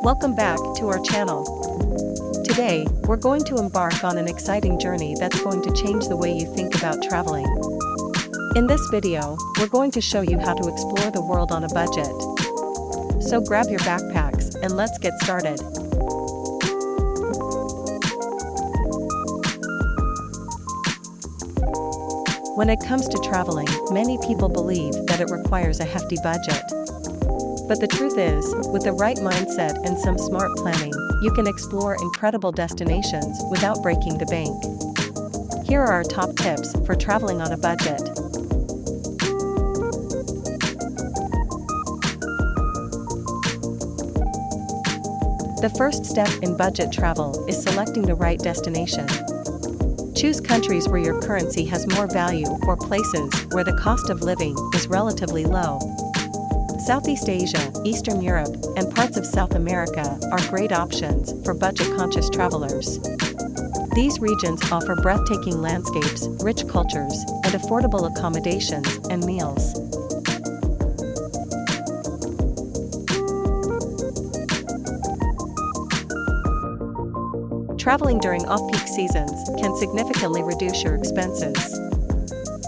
Welcome back to our channel. Today, we're going to embark on an exciting journey that's going to change the way you think about traveling. In this video, we're going to show you how to explore the world on a budget. So grab your backpacks and let's get started. When it comes to traveling, many people believe that it requires a hefty budget. But the truth is, with the right mindset and some smart planning, you can explore incredible destinations without breaking the bank. Here are our top tips for traveling on a budget. The first step in budget travel is selecting the right destination. Choose countries where your currency has more value or places where the cost of living is relatively low. Southeast Asia, Eastern Europe, and parts of South America are great options for budget-conscious travelers. These regions offer breathtaking landscapes, rich cultures, and affordable accommodations and meals. Traveling during off-peak seasons can significantly reduce your expenses.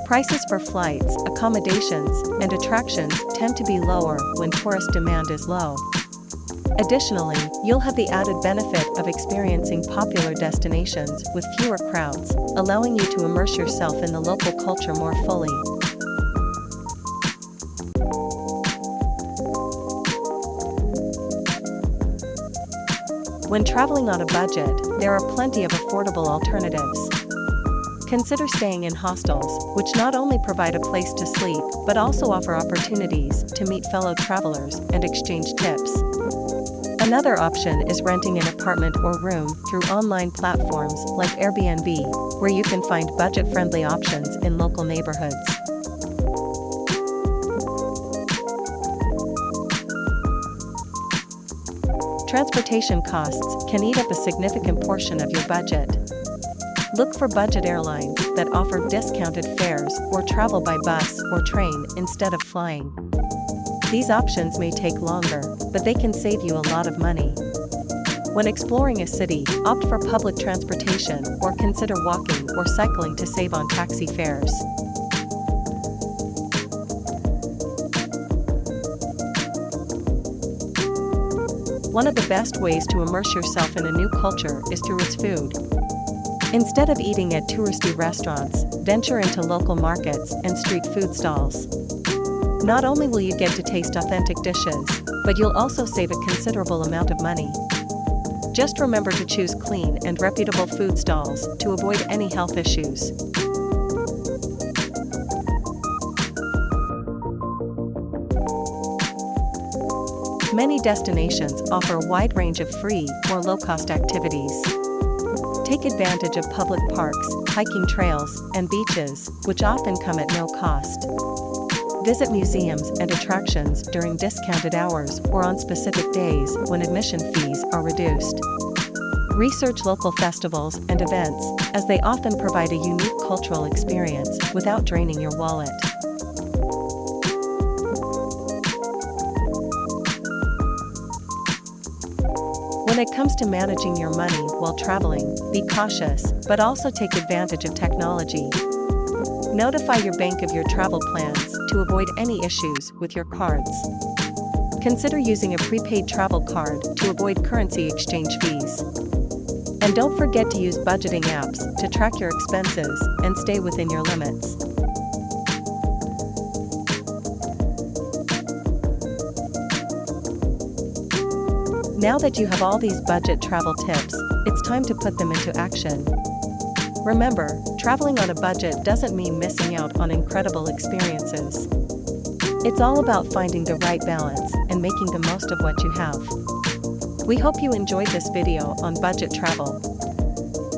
Prices for flights, accommodations, and attractions tend to be lower when tourist demand is low. Additionally, you'll have the added benefit of experiencing popular destinations with fewer crowds, allowing you to immerse yourself in the local culture more fully. When traveling on a budget, there are plenty of affordable alternatives. Consider staying in hostels, which not only provide a place to sleep, but also offer opportunities to meet fellow travelers and exchange tips. Another option is renting an apartment or room through online platforms like Airbnb, where you can find budget-friendly options in local neighborhoods. Transportation costs can eat up a significant portion of your budget. Look for budget airlines that offer discounted fares or travel by bus or train instead of flying. These options may take longer, but they can save you a lot of money. When exploring a city, opt for public transportation or consider walking or cycling to save on taxi fares. One of the best ways to immerse yourself in a new culture is through its food. Instead of eating at touristy restaurants, venture into local markets and street food stalls. Not only will you get to taste authentic dishes, but you'll also save a considerable amount of money. Just remember to choose clean and reputable food stalls to avoid any health issues. Many destinations offer a wide range of free or low-cost activities. Take advantage of public parks, hiking trails, and beaches, which often come at no cost. Visit museums and attractions during discounted hours or on specific days when admission fees are reduced. Research local festivals and events, as they often provide a unique cultural experience without draining your wallet. When it comes to managing your money while traveling, be cautious, but also take advantage of technology. Notify your bank of your travel plans to avoid any issues with your cards. Consider using a prepaid travel card to avoid currency exchange fees. And don't forget to use budgeting apps to track your expenses and stay within your limits. Now that you have all these budget travel tips, it's time to put them into action. Remember, traveling on a budget doesn't mean missing out on incredible experiences. It's all about finding the right balance and making the most of what you have. We hope you enjoyed this video on budget travel.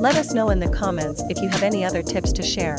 Let us know in the comments if you have any other tips to share.